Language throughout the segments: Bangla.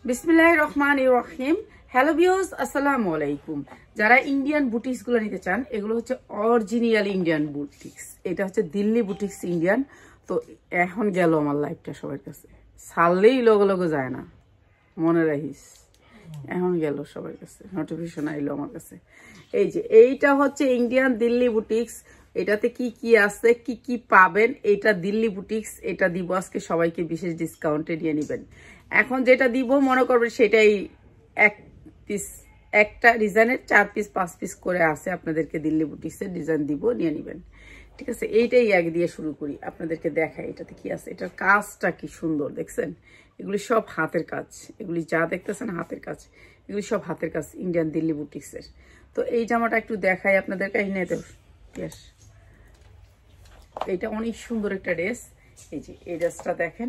বিসমিল্লাহির রহমানির রহিম। হ্যালো ভিউয়ার্স, আসসালামু আলাইকুম। যারা ইন্ডিয়ান বুটিক্স গুলো নিতে চান, এগুলো হচ্ছে অরিজিনাল ইন্ডিয়ান বুটিক্স। এটা হচ্ছে দিল্লি বুটিক্স ইন্ডিয়ান। তো এখন গেল আমার লাইফটা সবার কাছে, ছাড়লেই লগে লগে যায় না, মনে রাখিস। এখন গেল সবার কাছে, নোটিফিকেশন আইলো আমার কাছে। এই যে এইটা হচ্ছে ইন্ডিয়ান দিল্লি বুটিক্স। এটাতে কি কি আছে, কি কি পাবেন, এটা দিল্লি বুটিক্স। এটা দিব আজকে সবাইকে বিশেষ ডিসকাউন্টে নিয়ে নেবেন। এখন যেটা দিব মনে করবেন সেটাই এক পিস, একটা ডিজাইনের 4 পিস 5 পিস করে আছে। আপনাদেরকে দিল্লি বুটিক্সের ডিজাইন দিব, নিয়ে নেবেন। ঠিক আছে, এইটাই এক দিয়ে শুরু করি, আপনাদেরকে দেখাই এটাতে কি আছে। এটার কাজটা কি সুন্দর দেখছেন। এগুলি সব হাতের কাজ, এগুলি যা দেখতেছেন হাতের কাজ, এগুলি সব হাতের কাজ ইন্ডিয়ান দিল্লি বুটিক্সের। তো এই জামাটা একটু দেখাই আপনাদেরকে। এইটা অনেক সুন্দর একটা ড্রেস। এই যে এই ড্রেসটা দেখেন,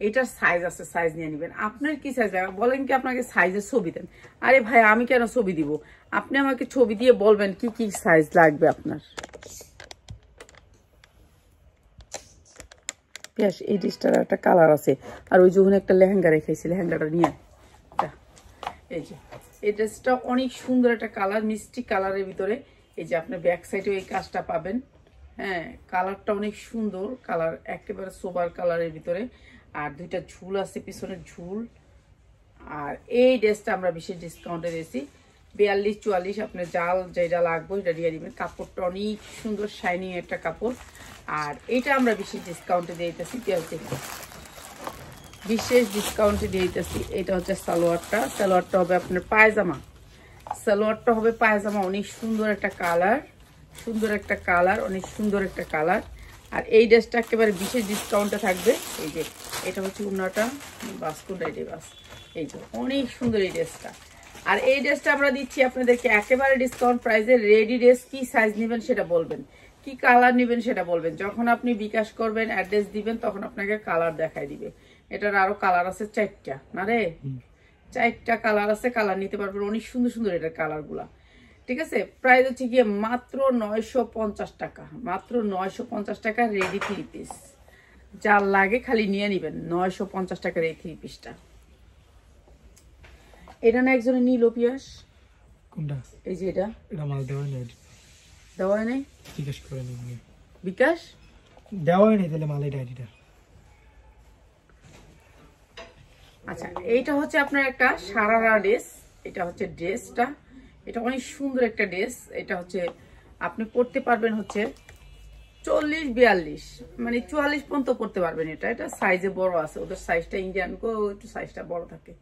এটার সাইজ আছে, সাইজ নিয়ে নেবেন। আপনার কি সাইজ লাগবে বলেন, কি আপনাকে সাইজের ছবি দেন। আরে ভাই আমি কেন ছবি দিব, আপনি আমাকে ছবি দিয়ে বলবেন কি কি সাইজ লাগবে আপনার। এই ড্রেসটার একটা কালার আছে, আর ওই যখন একটা লেহেঙ্গা রেখেছি, লেহেঙ্গাটা নিয়ে। এই যে এই ড্রেসটা অনেক সুন্দর একটা কালার, মিষ্টি কালারের ভিতরে। এই যে আপনার ব্যাক সাইডে এই কাজটা পাবেন। হ্যাঁ, কালারটা অনেক সুন্দর কালার, একেবারে সোবার কালারের ভিতরে। আর দুইটা ঝুল আছে, পিছনের ঝুল। আর এই ড্রেসটা আমরা বিশেষ ডিসকাউন্টে দিয়েছি 42-44। আপনার জাল যেটা লাগবে এটা দিয়ে দিবেন। কাপড়টা অনেক সুন্দর শাইনিং একটা কাপড়। আর এটা আমরা বিশেষ ডিসকাউন্টে দিয়ে দিতেছি, বিশেষ ডিসকাউন্টে দিয়ে দিতেছি। এটা হচ্ছে সালোয়ারটা, সালোয়ারটা হবে আপনার পায়জামা, সালোয়ারটা হবে পায়জামা। অনেক সুন্দর একটা কালার, সুন্দর একটা কালার, অনেক সুন্দর একটা কালার। আর এই ড্রেসটা একেবারে বিশেষ ডিসকাউন্টে থাকবে। এই যে এটা হচ্ছে উন্নাটা, বাস এই যে অনেক সুন্দর এই ড্রেসটা। আর এই ড্রেসটা আমরা দিচ্ছি আপনাদেরকে একেবারে ডিসকাউন্ট প্রাইসে। রেডি ড্রেস, কি সাইজ নেবেন সেটা বলবেন, কি কালার নেবেন সেটা বলবেন। যখন আপনি বিকাশ করবেন, অ্যাড্রেস দিবেন, তখন আপনাকে কালার দেখাই দিবে। এটার আরো কালার আছে 4টা, না রে 4টা কালার আছে, কালার নিতে পারবেন। অনেক সুন্দর সুন্দর এটার কালার গুলা। ঠিক আছে, প্রাইস হচ্ছে গিয়ে মাত্র 950 টাকা, মাত্র 950 টাকা রেডি 3 পিস। যার লাগে খালি নিয়ে নেবেন 950 টাকার এই 3 পিসটা। এটা না একজনে নিল পিয়াস, কোনটা? এই যে এটা মাল দেওয়াই নেই, দেওয়াই নেই, জিজ্ঞেস করে নিবি। বিকাশ দেওয়াই নেই, তাহলে মালের ডায়েরিটা। আচ্ছা, এইটা হচ্ছে আপনার একটা সারারা ড্রেস। এটা হচ্ছে ড্রেসটা, এটা অনেক সুন্দর একটা ড্রেস। এটা হচ্ছে আপনি পড়তে পারবেন হচ্ছে 40-42, মানে 44 পর্যন্ত পড়তে পারবেন। এটা এটা সাইজে বড় আছে, ওদের সাইজটা ইন্ডিয়ান গো একটু সাইজটা বড় থাকে।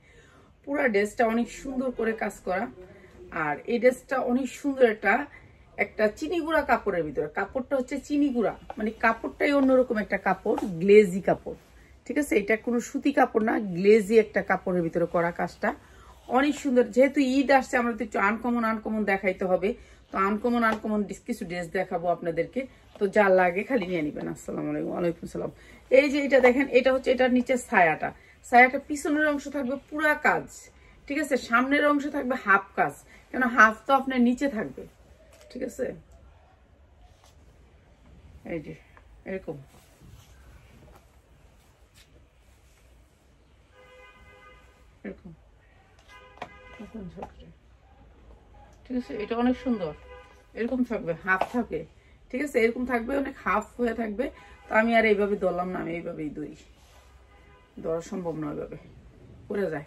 পুরো ড্রেসটা অনেক সুন্দর করে কাজ করা। আর এই ড্রেসটা অনেক সুন্দর একটা চিনি গুঁড়া কাপড়ের ভিতরে। কাপড়টা হচ্ছে চিনি গুঁড়া, মানে কাপড়টাই অন্যরকম একটা কাপড়, গ্লেজি কাপড়। ঠিক আছে, এটা কোনো সুতি কাপড় না, গ্লেজি একটা কাপড়ের ভিতরে করা কাজটা অনেক সুন্দর। যেহেতু ঈদ আসছে, আমরা তো একটু আনকমন দেখাইতে হবে। তো আনকমন কিছু ড্রেস দেখাবো আপনাদেরকে। তো যা লাগে খালি নিয়ে নেবেন। আসসালামু আলাইকুম। ওয়ালাইকুম সালাম। এই যে এটা দেখেন, এটা হচ্ছে এটার নিচে ছায়াটা, ছায়াটা পিছনের অংশ থাকবে পুরা কাজ। ঠিক আছে, সামনের অংশ থাকবে হাফ কাজ, কেন হাফ তো আপনার নিচে থাকবে। ঠিক আছে, এই যে এরকম এরকম। ঠিক আছে, এটা অনেক সুন্দর, এরকম থাকবে, হাফ থাকে। ঠিক আছে, এরকম থাকবে, অনেক হাফ হয়ে থাকবে। তো আমি আর এইভাবে ধরলাম না, আমি এইভাবেই ধরি, ধরা সম্ভব না, ওইভাবে পড়ে যায়।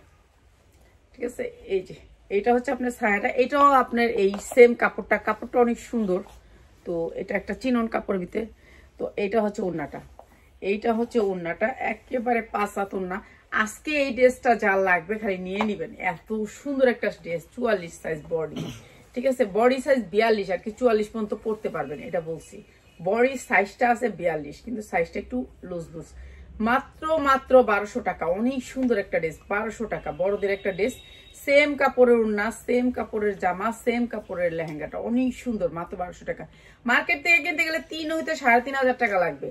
ঠিক আছে, এই যে এইটা হচ্ছে আপনার ছায়াটা। এটাও আপনার এই সেম কাপড়টা অনেক সুন্দর। তো এটা একটা চিনন কাপড়ের ভিতরে। তো এইটা হচ্ছে ওড়নাটা, এইটা হচ্ছে ওড়নাটা, একেবারে 5 হাত ওড়না। আজকে এই ড্রেসটা যা লাগবে খালি নিয়ে নেবেন। এত সুন্দর একটা ড্রেস, 44 সাইজ বডি। ঠিক আছে, বডি সাইজ 42, আর কি 44 পর্যন্ত পড়তে পারবেন, এটা বলছি। বডি সাইজটা আছে 42, কিন্তু সাইজটা একটু লুজ। মাত্র 1200 টাকা। অনেক সুন্দর একটা ড্রেস, 1200 টাকা। বড়দের একটা ড্রেস, সেম কাপড়ের ওড়না, সেম কাপড়ের জামা, সেম কাপড়ের লেহেঙ্গাটা অনেক সুন্দর, মাত্র 1200 টাকা। মার্কেট থেকে কিনতে গেলে 3 হইতে 3500 টাকা লাগবে,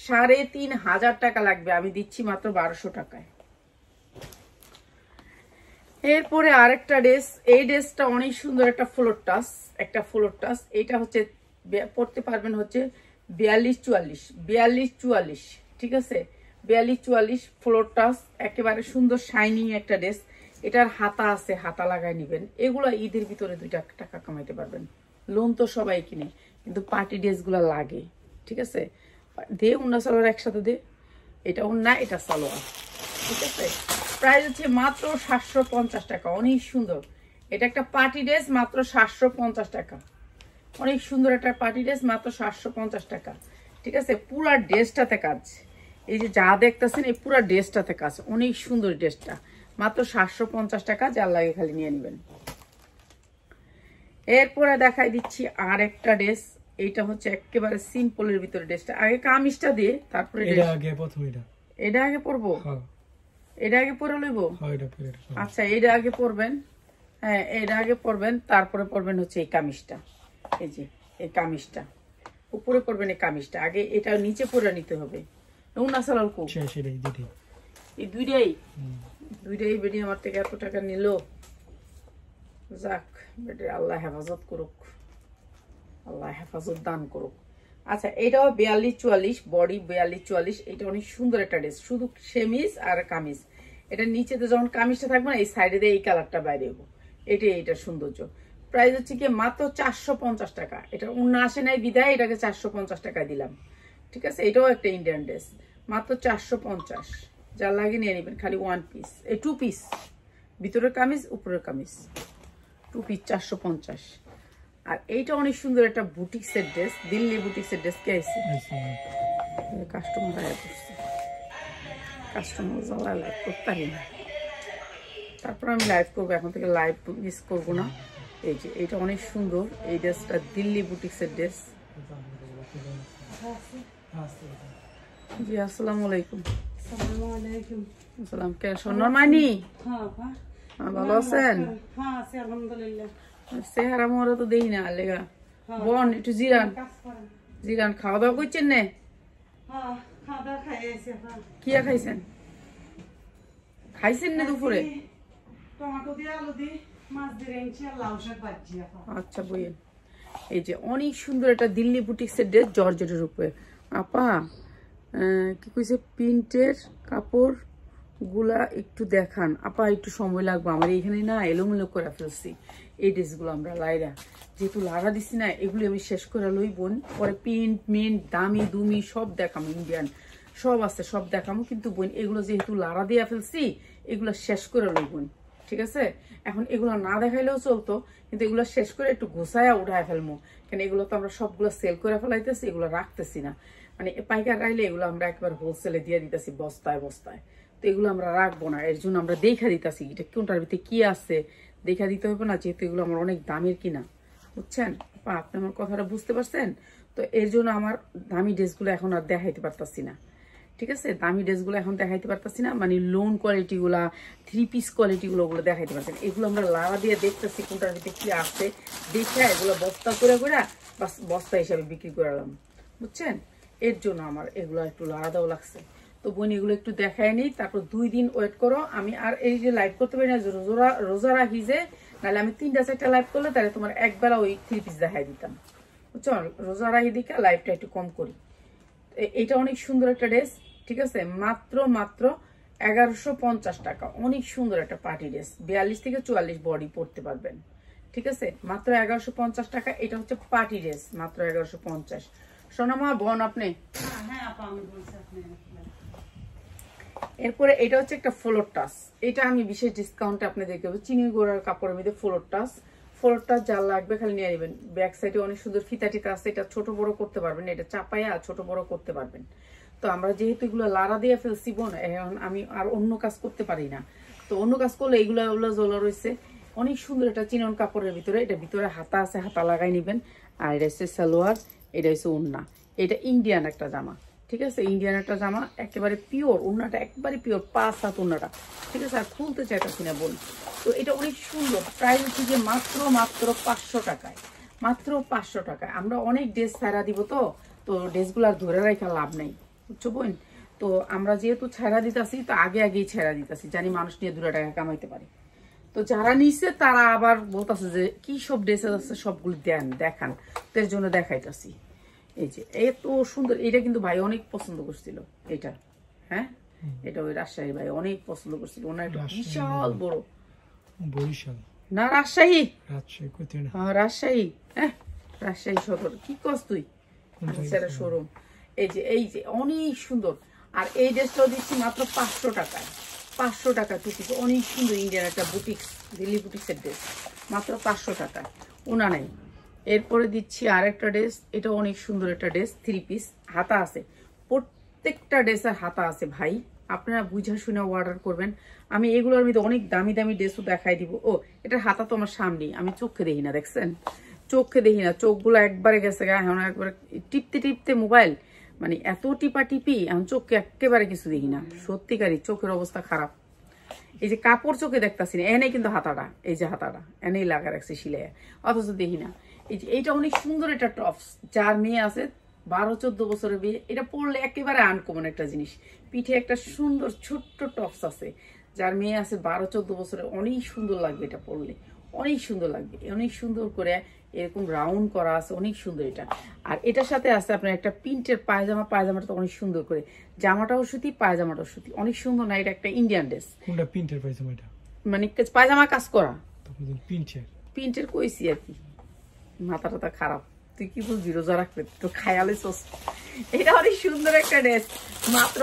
3500 টাকা লাগবে। আমি দিচ্ছি মাত্র 1200 টাকায়। এরপরে আরেকটা ড্রেস, এই ড্রেসটা অনেক সুন্দর, একটা ফ্লোর টাচ। এটা হচ্ছে পড়তে পারবেন হচ্ছে 42-44। ঠিক আছে, 42-44 ফ্লোর টাচ, একেবারে সুন্দর শাইনিং একটা ড্রেস। এটার হাতা আছে, হাতা লাগাই নিবেন। এগুলা ঈদের ভিতরে 2 টাকা কামাইতে পারবেন। লোন তো সবাই কিনে, কিন্তু পার্টি ড্রেস গুলা লাগে, ঠিক আছে? দে উন্না সালোয়ার একসাথে দে, এটা উন্না, এটা সালোয়ার, ঠিক আছে? প্রাইস হচ্ছে মাত্র 750 টাকা। অনেক সুন্দর, এটা একটা পার্টি ড্রেস, মাত্র 750 টাকা। অনেক সুন্দর একটা পার্টি ড্রেস, মাত্র 750 টাকা, ঠিক আছে? পুরা ড্রেসটাতে কাজ, এই যে যা দেখতেছেন এই পুরা ড্রেসটাতে কাজ। অনেক সুন্দর ড্রেসটা, মাত্র 750 টাকা। যার লাগে খালি নিয়ে নেবেন। এরপরে দেখাই দিচ্ছি আর একটা ড্রেস। এইটা হচ্ছে একেবারে সিম্পলের ভিতরে ড্রেসটা। আগে কামিজটা দিয়ে তারপরে এটা আগে প্রথম এটা আগে পরবো। এটা আগে পরে লইব। আচ্ছা, এটা আগে পরবেন। হ্যাঁ, এটা আগে পরবেন, তারপরে পরবেন হচ্ছে এই কামিজটা। এই যে এই কামিজটা উপরে পরবেন, এই কামিজটা আগে, এটা নিচে পরে নিতে হবে। উন্না সালোয়ার কো এই দুইটাই বেরিয়ে আমার থেকে এত টাকা নিল। যাক বেটে, আল্লাহ হেফাজত করুক, আল্লাহ হেফাজত দান করুক। আচ্ছা, এটাও 42-44 বডি, 42-44। এটা অনেক সুন্দর একটা ড্রেস, শুধু সেমিজ আর কামিজ। এটা নিচেতে যখন কামিজটা থাকবে না, এই সাইডে দিয়ে এই কালারটা বাইরে হবো। এটার সৌন্দর্য। প্রাইস হচ্ছে কি মাত্র 450 টাকা। এটা উন্না আসে নাই বিদায় এটাকে 450 টাকায় দিলাম, ঠিক আছে? এটাও একটা ইন্ডিয়ান ড্রেস, মাত্র 450। যা লাগে নিয়ে নেবেন, খালি 1 পিস, এই 2 পিস, ভিতরের কামিজ উপরের কামিজ, 2 পিস 450। আর এইটা অনেক সুন্দর একটা বুটিক্সের ড্রেস, দিল্লি বুটিক্সের ড্রেস। কে আছে? কাস্টমার আয়া করছে, কাস্টমার জ্বালা লাইভ করতে পারি না। তারপর আমি লাইভ করবো, এখন থেকে লাইভ মিস করবো না। এই যে এইটা অনেক সুন্দর, এই ড্রেসটা দিল্লি বুটিক্সের ড্রেস। জি আসসালামু আলাইকুম। আসসালাম। কে সোনার মানি? ভালো আছেন? চেহারা মোহরা তো দেখি না লেগা। বোন একটু জিরান খাওয়া দাওয়া করছেন না? কি খাইছেন? খাইছেন না দুপুরে? আচ্ছা বইয়েন। এই যে অনেক সুন্দর একটা দিল্লি বুটিক্সের ড্রেস, জর্জেটের উপরে। আপা কি কইছে, প্রিন্টের কাপড় গুলা একটু দেখান আপা, একটু সময় লাগবে আমার, এইখানে না এলোমেলো করে ফেলছি এই ড্রেসগুলো। আমরা লাইরা যেহেতু লাড়া দিছি না, এগুলি আমি শেষ করে লই বোন, পরে প্রিন্ট মিন্ট দামি দুমি সব দেখামো, ইন্ডিয়ান সব আছে, সব দেখামো। কিন্তু বোন এগুলো যেহেতু লাড়া দিয়া ফেলছি, এগুলো শেষ করে লই বোন, ঠিক আছে? এখন এগুলো না দেখাইলেও চলতো, কিন্তু এগুলো শেষ করে একটু গোছায়া উঠায় ফেলবো, কেন এগুলো তো আমরা সবগুলো সেল করে ফেলাইতেছি, এগুলো রাখতেছি না। মানে পাইকার রাইলে এগুলো আমরা একবার হোলসেলে দিয়ে দিতেছি বস্তায় বস্তায়, তো এগুলো আমরা রাখবো না। এর জন্য আমরা দেখা দিতেছি এটা কোনটার ভিতরে কি আছে, দেখা দিতে হবে না, যেহেতু এগুলো আমার অনেক দামের কিনা, বুঝছেন? আপনি আমার কথাটা বুঝতে পারছেন? তো এর জন্য আমার দামি ড্রেসগুলো এখন আর দেখাইতে পারতাছি না, ঠিক আছে? দামি ড্রেসগুলো এখন দেখাইতে পারতাছি না, মানে লোন কোয়ালিটিগুলা, 3 পিস কোয়ালিটিগুলো ওগুলো দেখাইতে পারছেন। এগুলো আমরা লাড়া দিয়ে দেখতেছি কোনটার ভিতরে কি আছে, দেখে এগুলো বস্তা করে বস্তা হিসাবে বিক্রি করালাম, বুঝছেন? এর জন্য আমার এগুলো একটু লাড়া দেওয়া লাগছে। তো বোন এগুলো একটু দেখায় নিই, তারপর 2 দিন ওয়েট করো। আমি আর এই যে লাইভ করতে পারি না, রোজা রাখি যে, নাহলে আমি 3টা-4টা লাইভ করলে তাহলে তোমার একবেলা ওই 3 পিস দেখাই দিতাম, বুঝছো? রোজা রাখি দিকে লাইভটা একটু কম করি। এটা অনেক সুন্দর একটা ড্রেস, ঠিক আছে? মাত্র 1150 টাকা। অনেক সুন্দর একটা পার্টি ড্রেস, 42 থেকে 44 বডি পরতে পারবেন, ঠিক আছে? মাত্র 1150 টাকা। এটা হচ্ছে পার্টি ড্রেস, মাত্র 1150। সোনামা বোন আপনি? এরপরে এটা হচ্ছে একটা ফ্লোর টাচ, এটা আমি বিশেষ ডিসকাউন্টে আপনি দেখতে পাবেন, চিনি গোড়ার কাপড়ের মধ্যে ফ্লোর টাচ যা লাগবে খালি নিয়ে নেবেন। ব্যাক সাইডে অনেক সুন্দর ফিতা টিতা আছে, এটা ছোট বড় করতে পারবেন, এটা চাপাইয়া ছোট বড় করতে পারবেন। তো আমরা যেহেতু এগুলো লাড়া দিয়ে ফেলছি বোন, এখন আমি আর অন্য কাজ করতে পারি না, তো অন্য কাজ করলে এগুলো জ্বলা রয়েছে। অনেক সুন্দর এটা চিনন কাপড়ের ভিতরে, এটা ভিতরে হাতা আছে, হাতা লাগাই নিবেন। আর এটা হচ্ছে সালোয়ার, এটা হচ্ছে ওড়না। এটা ইন্ডিয়ান একটা জামা, ঠিক আছে? ইন্ডিয়ান একটা জামা, একেবারে পিওর, ওড়নাটা একবারে পিওর, 5 হাত ওড়নাটা, ঠিক আছে? আর খুলতে চাইতেছি না বোন। তো এটা অনেক সুন্দর, প্রাইস হচ্ছে যে মাত্র 500 টাকায়, মাত্র 500 টাকায়। আমরা অনেক ড্রেস ছাড়া দিব, তো ড্রেসগুলো আর ধরে রাখা লাভ নাই, বুঝছো বোন? তো আমরা যেহেতু ছেড়া দিতেছি, তো আগেই ছেড়া দিতেছি, জানি মানুষ নিয়ে 2 টাকা কামাইতে পারে। তো যারা নিচ্ছে তারা আবার বলতেছে যে কি সব ড্রেস আছে, সবগুলো দেখান, তো এর জন্য দেখাইতেছি। এই যে এত সুন্দর, এটা কিন্তু ভাই অনেক পছন্দ করছিল এটা, হ্যাঁ এটা ওই রাজশাহী ভাই অনেক পছন্দ করছিল। ওনার একটা বিশাল বড় বরিশাল না রাজশাহী, রাজশাহী কোথায় না হ্যাঁ রাজশাহী, হ্যাঁ রাজশাহী সদর। কি কস তুই? সেটা শোরুম। এই যে অনেক সুন্দর। আর এই ড্রেসটাও দিচ্ছি মাত্র 500 টাকায়। 500 টাকা টুপি, অনেক সুন্দর ইন্ডিয়ান একটা বুটিক্স, দিল্লি বুটিক্সের ড্রেস, মাত্র 500 টাকায়, ওনা নাই। এরপরে দিচ্ছি আরেকটা ড্রেস, এটা অনেক সুন্দর একটা ড্রেস, 3 পিস, হাতা আছে, প্রত্যেকটা ড্রেসের হাতা আছে ভাই, আপনারা বুঝা শুনে অর্ডার করবেন। আমি এগুলোর মধ্যে অনেক দামি দামি ড্রেসও দেখাই দিব। ও এটার হাতা তো আমার সামনেই, আমি চোখে দেখি না, দেখছেন চোখে দেখি না, চোখগুলো একবারে গেছে গা, এখন একবারে টিপতে টিপতে মোবাইল, মানে এত টিপা টিপি এখন চোখকে একেবারে কিছু দেখি না, সত্যিকারই চোখের অবস্থা খারাপ। এই যে কাপড় চোখে দেখতেছি না, এনেই কিন্তু হাতাটা, এই যে হাতাটা এনেই লাগা রাখছে সিলাই, অথচ দেখি না। এই যে এইটা অনেক সুন্দর একটা টপস, যার মেয়ে আছে 12-14 বছরের বিয়ে, এটা পরলে একেবারে আনকমন একটা জিনিস। পিঠে একটা সুন্দর ছোট্ট টপস আছে, যার মেয়ে আছে 12-14 বছরের, অনেক সুন্দর লাগবে এটা পরলে, অনেক সুন্দর লাগবে, অনেক সুন্দর করে এরকম রাউন্ড করা আছে, অনেক সুন্দর এটা। আর এটার সাথে আছে আপনার একটা প্রিন্টের পায়জামা, পায়জামাটা তো অনেক সুন্দর করে, জামাটাও সুতি, পায়জামাটাও সুতি, অনেক সুন্দর। না এটা একটা ইন্ডিয়ান ড্রেস, কোনটা প্রিন্টের পায়জামা? এটা মানে পায়জামা কাজ করা, প্রিন্টের কইছি আর কি। মাথা টাথা খারাপ, তুই কি বুঝবি রোজা রাখলে তো খায়ালে সোস। এটা অনেক সুন্দর একটা ড্রেস, মাত্র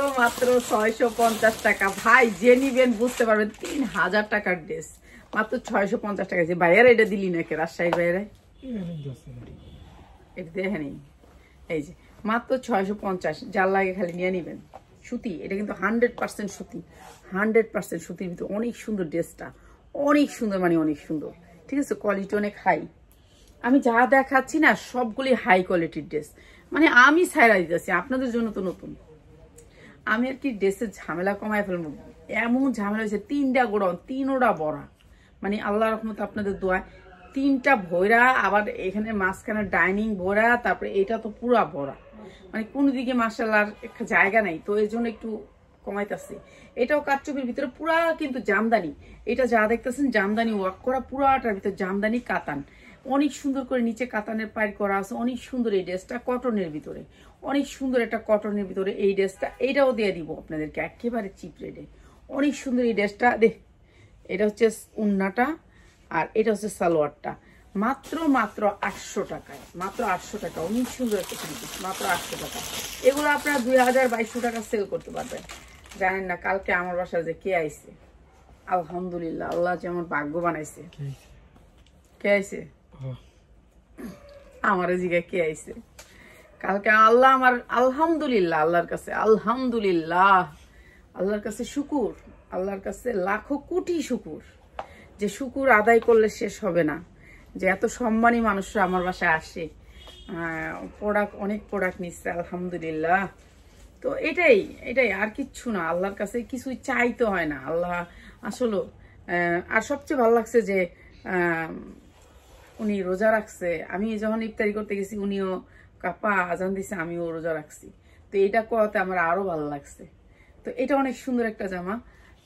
650 টাকা। ভাই যে নিবেন বুঝতে পারবেন, 3000 টাকার ড্রেস মাত্র 650 টাকা। যে বাইরে এটা দিলি নাকি রাজশাহীর বাইরে, এটা দেখে নেই। এই যে মাত্র 650, যার লাগে খালি নিয়ে নিবেন। সুতি, এটা কিন্তু 100% সুতি, 100% সুতির ভিতরে অনেক সুন্দর ড্রেসটা, অনেক সুন্দর, মানে অনেক সুন্দর। ঠিক আছে, কোয়ালিটি অনেক হাই। আমি যা দেখাচ্ছি না সবগুলি হাই কোয়ালিটির ড্রেস, মানে আমি ছাইরা দিতেছি আপনাদের জন্য তো নতুন। আমি আর কি ড্রেসের ঝামেলা কমায় ফেলবো, এমন ঝামেলা হয়েছে, 3টা গোডাউন, 3টা বড়া, মানে আল্লাহ রহমতে আপনাদের দোয়া, 3টা ভরা, আবার এখানে মাঝখানে ডাইনিং ভরা, তারপরে এটা তো পুরা ভরা, মানে কোন দিকে মাশাআল্লাহ একটা জায়গা নাই, তো এর জন্য একটু কমাইতেছে। এটাও কাটচুপির ভিতরে পুরা কিন্তু জামদানি, এটা যা দেখতেছেন জামদানি ওয়ার্ক করা, পুরাটার ভিতরে জামদানি কাতান, অনেক সুন্দর করে নিচে কাতানের পাইর করা আছে, অনেক সুন্দর এই ড্রেসটা, কটনের ভিতরে, অনেক সুন্দর একটা কটনের ভিতরে এই ড্রেসটা, এইটাও দিয়ে দিব আপনাদেরকে একেবারে চিপ রেটে, অনেক সুন্দর এই ড্রেসটা। এটা হচ্ছে উন্নাটা, আর এটা হচ্ছে সালোয়ারটা, মাত্র 800 টাকায়, মাত্র 800 টাকা, অনেক সুন্দর একটা জিনিস, মাত্র 800 টাকা। এগুলো আপনারা 2000-2200 টাকা সেল করতে পারবেন। জানেন না কালকে আমার বাসায় যে কে আইছে, আলহামদুলিল্লাহ, আল্লাহ যে আমার ভাগ্য বানাইছে। কে আইছে? আমার জিগায় কে আইছে কালকে? আল্লাহ আমার, আলহামদুলিল্লাহ, আল্লাহর কাছে আলহামদুলিল্লাহ, আল্লাহর কাছে শুকুর, আল্লাহর কাছে লাখো কোটি শুকুর, যে শুকুর আদায় করলে শেষ হবে না, যে এত সম্মানী মানুষরা আমার বাসায় আসে, প্রোডাক্ট, অনেক প্রোডাক্ট নিচ্ছে, আলহামদুলিল্লাহ। তো এটাই আর কিচ্ছু না, আল্লাহর কাছে কিছুই চাইতে হয় না, আল্লাহ আসলে। আর সবচেয়ে ভালো লাগছে যে উনি রোজা রাখছে, আমি যখন ইফতারি করতে গেছি উনিও কাপা আজান দিছে, আমিও রোজা রাখছি, তো এটা করাতে আমার আরো ভালো লাগছে। তো এটা অনেক সুন্দর একটা জামা,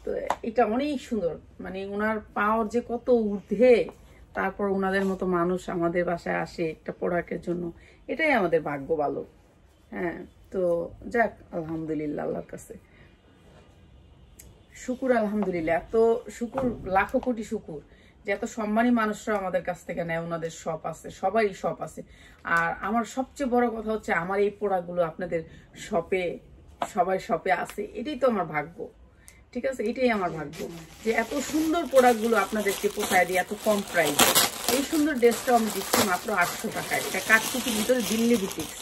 তো এটা অনেক সুন্দর, মানে ওনার পাওয়ার যে কত ঊর্ধ্বে, তারপর ওনাদের মতো মানুষ আমাদের বাসায় আসে একটা প্রোডাক্টের জন্য, এটাই আমাদের ভাগ্য ভালো। হ্যাঁ, তো যাক আলহামদুলিল্লাহ, আল্লাহর কাছে শুকুর, আলহামদুলিল্লাহ, এত শুকুর, লাখো কোটি শুকুর যে এত সম্মানী মানুষরা আমাদের কাছ থেকে নেয়, ওনাদের শপ আছে, সবারই শপ আছে। আর আমার সবচেয়ে বড় কথা হচ্ছে আমার এই প্রোডাক্টগুলো আপনাদের শপে, সবাই শপে আছে, এটাই তো আমার ভাগ্য। ঠিক আছে, এটাই আমার ভাগ্য যে এত সুন্দর প্রোডাক্টগুলো আপনাদেরকে পোষায় দিই এত কম প্রাইসে। এই সুন্দর ড্রেসটাও আমি দিচ্ছি মাত্র 800 টাকায়। এটা কাঠচুপির ভিতরে দিল্লি বুটিক্স,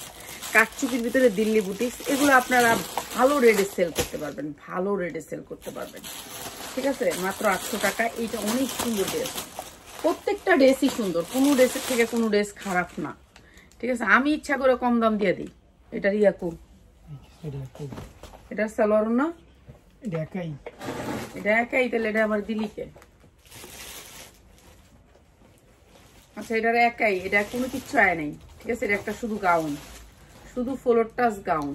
কাঠচুপির ভিতরে দিল্লি বুটিক্স, এগুলো আপনারা ভালো রেটে সেল করতে পারবেন, ভালো রেটে সেল করতে পারবেন। ঠিক আছে, মাত্র 800 টাকা। এইটা অনেক সুন্দর ড্রেস, প্রত্যেকটা ড্রেসই সুন্দর, কোনো ড্রেসের থেকে কোনো ড্রেস খারাপ না। ঠিক আছে, আমি ইচ্ছা করে কম দাম দিয়ে দিই। এটার ইয়াকু, এটার সালোয়ার না, এটা একাই, তাহলে এটা আবার দিলিকে। আচ্ছা, এটার একাই, এটা কোনো কিচ্ছু আয় নাই। ঠিক আছে, এটা একটা শুধু গাউন, শুধু ফ্লোর টাচ গাউন।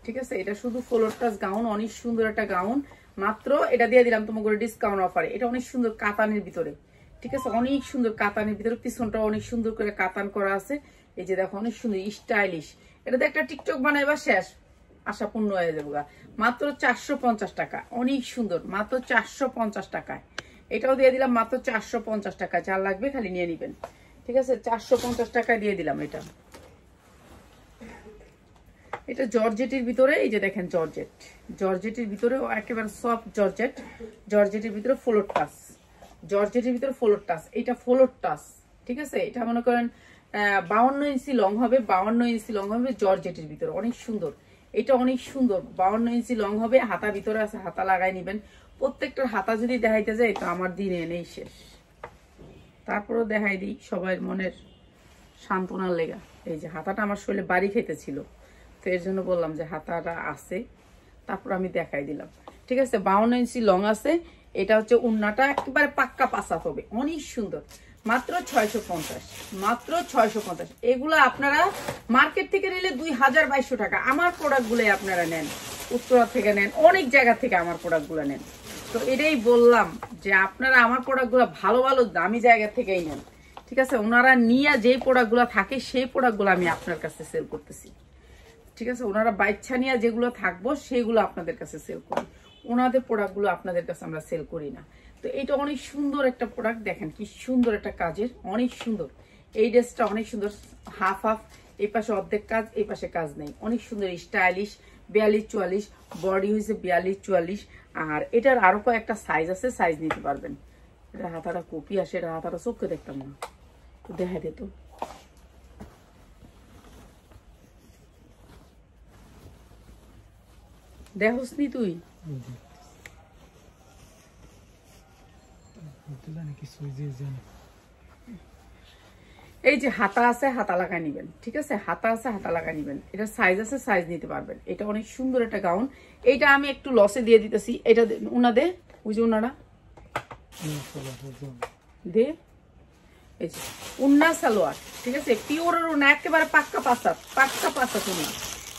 ঠিক আছে, এটা শুধু ফ্লোর টাচ গাউন, অনেক সুন্দর একটা গাউন, মাত্র এটা দিয়ে দিলাম তোমাকে ডিসকাউন্ট অফারে। এটা অনেক সুন্দর কাতানের ভিতরে, ঠিক আছে, অনেক সুন্দর কাতানের ভিতরে, পিছনটা অনেক সুন্দর করে কাতান করা আছে। এই যে দেখো, অনেক সুন্দর স্টাইলিশ। এটাতে একটা টিকটক বানাইবা, শেষ, আশা পূর্ণ হয়ে যাবো। মাত্র 450 টাকা, অনেক সুন্দর, মাত্র 450 টাকায়। এটাও দিয়ে দিলাম মাত্র 450 টাকা। যার লাগবে খালি নিয়ে নিবেন, ঠিক আছে? 450 টাকা দিয়ে দিলাম। এটা জর্জেটের ভিতরে, এই যে দেখেন জর্জেটের ভিতরে একেবারে সফট জর্জেটের ভিতরে ফ্লোর টাচ, এটা ফ্লোর টাচ, ঠিক আছে? এটা মনে করেন 52 ইঞ্চি লং হবে, 52 ইঞ্চি লং হবে জর্জেটের ভিতরে, অনেক সুন্দর। এটা অনেক সুন্দর, 52 ইঞ্চি লং হবে, হাতা ভিতরে আছে, হাতা লাগাই নিবেন। প্রত্যেকটার হাতা যদি দেখাইতে যায় তো আমার দিনে নেই শেষ। তারপরও দেখাই দিই সবাই মনের সান্ত্বনার লেগা। এই যে হাতাটা আমার শরীরে বাড়ি খেতেছিল, তো এর জন্য বললাম যে হাতাটা আছে, তারপর আমি দেখাই দিলাম, ঠিক আছে? 52 ইঞ্চি লং আছে। এটা হচ্ছে উন্নাটা একেবারে পাক্কা পাসা হবে, অনেক সুন্দর। মাত্র 650। এগুলো আপনারা মার্কেট থেকে নিলে 2000-2200 টাকা। আমার প্রোডাক্টগুলো আপনারা নেন, উত্তরা থেকে নেন, অনেক জায়গা থেকে আমার প্রোডাক্টগুলো নেন। তো এটাই বললাম যে আপনারা আমার প্রোডাক্টগুলো ভালো ভালো দামি জায়গা থেকেই নেন, ঠিক আছে? ওনারা নিয়ে যেই প্রোডাক্টগুলো থাকে সেই প্রোডাক্টগুলো আমি আপনার কাছে সেল করতেছি, ঠিক আছে? ওনারা বাচ্চা নিয়ে যেগুলো থাকবো সেগুলো আপনাদের কাছে সেল করি, ওনাদের প্রোডাক্টগুলো আপনাদের কাছে আমরা সেল করি না। তো এটা অনেক সুন্দর একটা প্রোডাক্ট, দেখেন কি সুন্দর একটা কাজের, অনেক সুন্দর। এই ড্রেসটা অনেক সুন্দর, হাফ হাফ, এই পাশে অর্ধেক কাজ, এই পাশে কাজ নেই, অনেক সুন্দর স্টাইলিশ। 42-44 বডি হয়েছে, 42-44। আর এটার আরো কয়েকটা সাইজ আছে, সাইজ নিতে পারবেন। এটা হাতাটা কপি আসে, এটা হাতাটা চোখে দেখতাম না, তো দেখা দিত। দেখোস নি তুই? এই যে হাতা আছে, হাতা লাগা নিবেন, ঠিক আছে? হাতা আছে, হাতা লাগা নিবেন। এটা সাইজ আছে, সাইজ নিতে পারবেন। এটা অনেক সুন্দর একটা গাউন। এইটা আমি একটু লসে দিয়ে দিতেছি। এটা উনা দে, ওই যে উনারা দে, এই যে উন্না সালোয়ার, ঠিক আছে? পিওরের উন্না, একেবারে পাক্কা পাসা উন্না,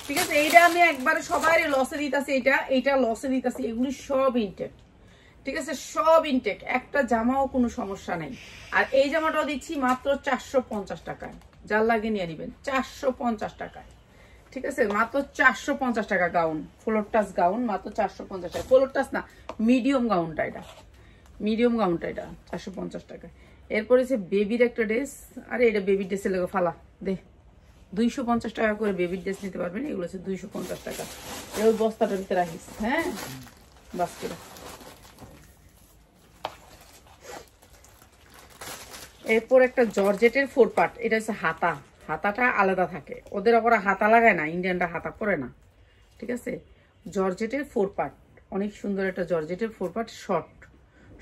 ঠিক আছে? এইটা আমি একবারে সবাই লসে দিতেছি, এইটা লসে দিতেছি। এগুলি সব ইনটেক, ঠিক আছে? সব ইনটেক, একটা জামাও কোনো সমস্যা নেই। আর এই জামাটাও দিচ্ছি মাত্র 450 টাকায়। যার লাগে নিয়ে নিবেন 450 টাকায়, ঠিক আছে? মাত্র 450 টাকা গাউন, ফ্লোর টাচ গাউন, মাত্র 450 টাকা। ফ্লোর টাচ না, মিডিয়াম গাউনটা, এটা 450 টাকা। এরপরে হচ্ছে বেবির একটা ড্রেস। আরে এটা বেবির ড্রেসের লেগে ফালা দে, 250 টাকা করে বেবির ড্রেস নিতে পারবেন। এগুলো হচ্ছে 250 টাকা। ওই বস্তাটার ভিতরে রাখিস, হ্যাঁ, বাস্কেটে। এরপর একটা জর্জেটের 4 পার্ট, এটা হচ্ছে হাতাটা আলাদা থাকে, ওদের আবার হাতা লাগায় না, ইন্ডিয়ানরা হাতা পরে না, ঠিক আছে? জর্জেটের 4 পার্ট, অনেক সুন্দর একটা জর্জেটের 4 পার্ট,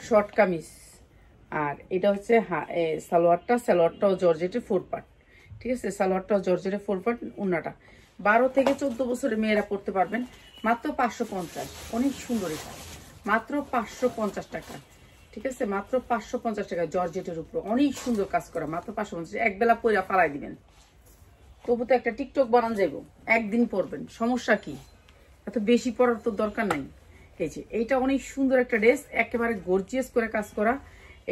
শর্ট কামিজ। আর এটা হচ্ছে সালোয়ারটাও জর্জেটের 4 পার্ট, ঠিক আছে? সালোয়ারটাও জর্জেটের 4 পার্ট। উন্নাটা 12 থেকে 14 বছরের মেয়েরা পড়তে পারবেন। মাত্র 550, অনেক সুন্দর। এটা মাত্র 550 টাকা, ঠিক আছে? মাত্র 550 টাকা জর্জেটের উপর, অনেক সুন্দর কাজ করা, মাত্র 550। একবেলা পরে পালাই দিবেন, তবু তো একটা টিকটক বানান যাইব, একদিন পরবেন, সমস্যা কি? এত বেশি পরার তো দরকার নাই। এই যে এইটা অনেক সুন্দর একটা ড্রেস, একেবারে গর্জিয়াস করে কাজ করা।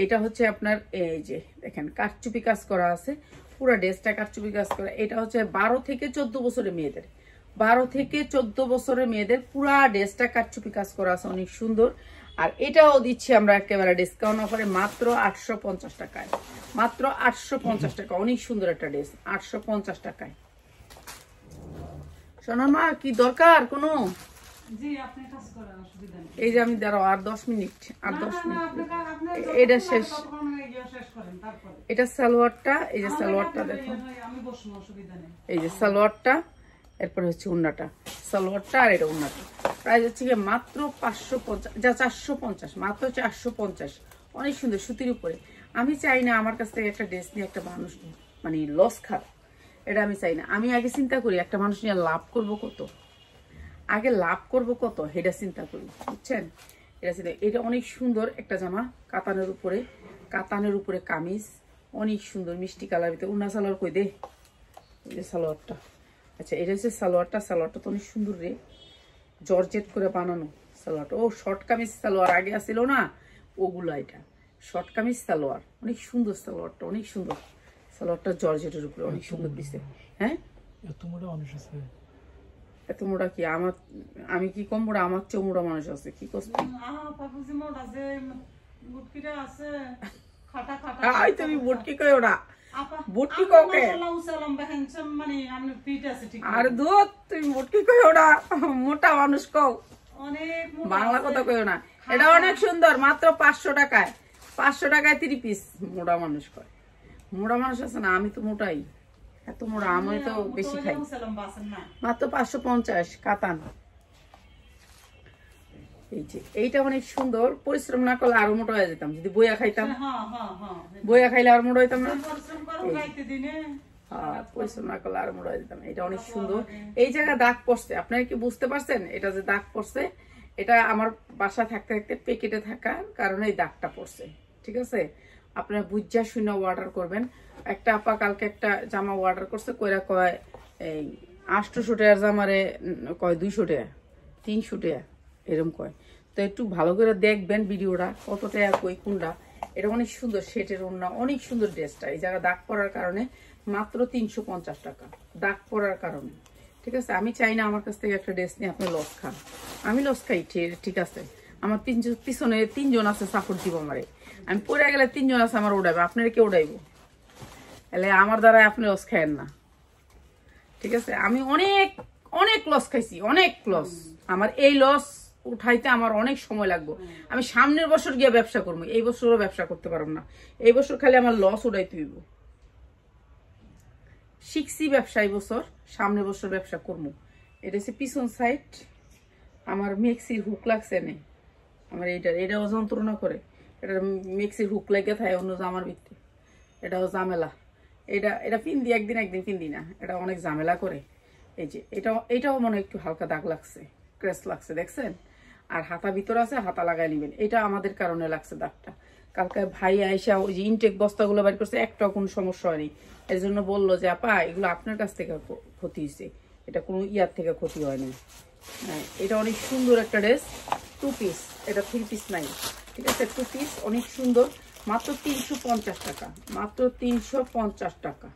এটা হচ্ছে আপনার এই যে দেখেন কারচুপি কাজ করা আছে, পুরো ড্রেসটা কারচুপি কাজ করা। এটা হচ্ছে 12 থেকে 14 বছরের মেয়েদের, 12 থেকে 14 বছরের মেয়েদের পুরা ড্রেসটা কারচুপি কাজ করা আছে, অনেক সুন্দর। আর এটাও দিচ্ছি আমরা একেবারে ডিসকাউন্ট অফারে মাত্র 850 টাকায়, মাত্র 850 টাকা। অনেক সুন্দর একটা ড্রেস, 850 টাকায়। সোনার মা কি দরকার কোনো? এই যে আমি দাঁড়াও, আর 10 মিনিট, আর 10 মিনিট, এটা শেষ। এটা সালোয়ারটা, এই যে সালোয়ারটা দেখো, এই যে সালোয়ারটা, এরপরে হচ্ছে উন্নাটা, সালোয়ারটা আর এটা উন্নাটা। প্রাইস হচ্ছে মাত্র 550, যা 450, মাত্র 450। অনেক সুন্দর সুতির উপরে। আমি চাই না আমার কাছ থেকে একটা ড্রেস নিয়ে একটা মানুষ মানে লস খাক, এটা আমি চাই না। আমি আগে চিন্তা করি একটা মানুষ নিয়ে লাভ করবো কত, আগে লাভ করবো কত, এটা চিন্তা করি, বুঝছেন? এটা অনেক সুন্দর একটা জামা, কাতানের উপরে কামিজ, অনেক সুন্দর মিষ্টি কালার ভিতরে। উন্না সালোয়ার কই দে, এই যে সালোয়ারটা। আচ্ছা, এটা হচ্ছে সালোয়ারটা তো অনেক সুন্দর রে, জর্জেট করে বানানো সালোয়ারটা। ও শর্ট কামিজ সালোয়ার আগে আসছিল না, ওগুলো। এটা শর্ট কামিজ সালোয়ার, অনেক সুন্দর সালোয়ারটা, অনেক সুন্দর সালোয়ারটা, জর্জেটের উপরে অনেক সুন্দর দিছে। হ্যাঁ, এত মোটা কি আমি কি কম মোটা? আমার চেয়ে মোটা মানুষ আছে, কি করছি? বুটকিটা আছে খাটা খাটা আই তুমি বুটকি কই ওরা আপা বুটকি কোকে মাশাআল্লাহ উসালাম বেহেনছম মানে আপনি ফিট আছে ঠিক আর দুধ তুমি বুটকি কই ওরা মোটা মানুষ কও অনেক বাংলা কথা কইও না এটা অনেক সুন্দর মাত্র 500 টাকায় 500 টাকায় 30 পিস মোটা মানুষ কয় মোটা মানুষ আছে না আমি তো মোটাই এত মোটা আমি তো বেশি খাই উসালাম বাসন না মাত্র 550 কাতান এই যে এইটা অনেক সুন্দর পরিশ্রম না করলে আরো মোটা হয়ে যেতাম যদি বইয়া খাইতাম হ্যাঁ হ্যাঁ হ্যাঁ বইয়া খাইলে আর মোটা হইতাম না পরিশ্রম করো খাইতে দিনে পরিশ্রম না করলে আর মোটা হয়ে যেতাম এটা অনেক সুন্দর এই জায়গা দাগ পড়ছে আপনারা কি বুঝতে পারছেন এটা যে দাগ পড়ছে এটা আমার বাসা থাকতে থাকতে প্যাকেটে থাকার কারণে এই দাগটা পড়ছে ঠিক আছে আপনারা বুঝা শুনে অর্ডার করবেন একটা আপা কালকে একটা জামা অর্ডার করছে কইরা কয় এই 800 টাকার জামারে কয় 200 টাকা 300 টাকা এরকম কয় তো একটু ভালো করে দেখবেন ভিডিওটা কত টাকা কই কোনটা এটা অনেক সুন্দর সেটের ওড়না অনেক সুন্দর ড্রেসটা এই জায়গা দাগ পড়ার কারণে মাত্র 350 টাকা দাগ পড়ার কারণে ঠিক আছে আমি চাই না আমার কাছ থেকে একটা ড্রেস নিয়ে আপনি লস খান আমি লস খাই ঠিক আছে আমার পিছনে 3 জন আছে সাপোর্ট দিব আমারে আমি পড়ে গেলে 3 জন আছে আমার উড়াবে আপনারা কে উড়াইবো তাহলে আমার দ্বারা আপনি লস খায়েন না ঠিক আছে আমি অনেক অনেক লস খাইছি অনেক লস আমার এই লস উঠাইতে আমার অনেক সময় লাগবে আমি সামনের বছর গিয়ে ব্যবসা করবো এই বছরও ব্যবসা করতে পারবো না এই বছর খালি আমার লস উঠাইতে হইব শিখছি ব্যবসা এই বছর সামনের বছর ব্যবসা করবো এটা হচ্ছে পিছন সাইড আমার মেক্সির হুক লাগছে না আমার এটাও যন্ত্রণা করে এটা মেক্সির হুক লাগে থাকে অন্য জামার ভিত্তি এটাও ঝামেলা এটা পিন্দি একদিন পিন্দি না এটা অনেক ঝামেলা করে এই যে এটাও মনে একটু হালকা দাগ লাগছে ক্রেস লাগছে দেখছেন আর হাতা ভিতর আছে হাতা লাগাই নিবেন এটা আমাদের কারণে লাগছে দাগটা কালকে ভাই আইসা ওই যে ইনটেক বস্তাগুলো বাইর করছে একটাও কোনো সমস্যা হয়নি এর জন্য বললো যে আপা এগুলো আপনার কাছ থেকে ক্ষতি হয়েছে এটা কোনো ইয়ার থেকে ক্ষতি হয়নি হ্যাঁ এটা অনেক সুন্দর একটা ড্রেস 2 পিস এটা 3 পিস নাই ঠিক আছে 2 পিস অনেক সুন্দর মাত্র 350 টাকা মাত্র 350 টাকা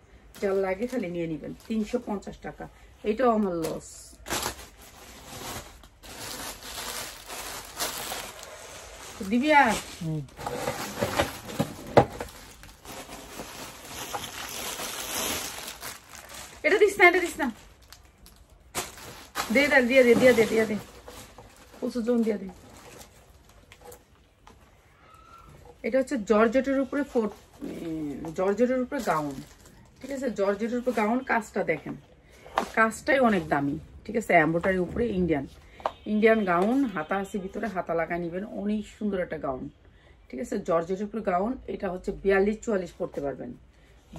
যার লাগে খালি নিয়ে নিবেন 350 টাকা এটাও আমার লস দিবিয়া এটা দিস না দিয়ে দে প্রচুর জন দিয়ে দে এটা হচ্ছে জর্জেটের উপরে জর্জেটের উপরে গাউন ঠিক আছে জর্জেটের উপরে গাউন কাজটা দেখেন কাজটাই অনেক দামি ঠিক আছে এমব্রয়ডারির উপরে ইন্ডিয়ান গাউন হাতা আছে ভিতরে হাতা লাগাই নিবেন অনেক সুন্দর একটা গাউন ঠিক আছে জর্জেটের উপরে গাউন এটা হচ্ছে 42-44 পড়তে পারবেন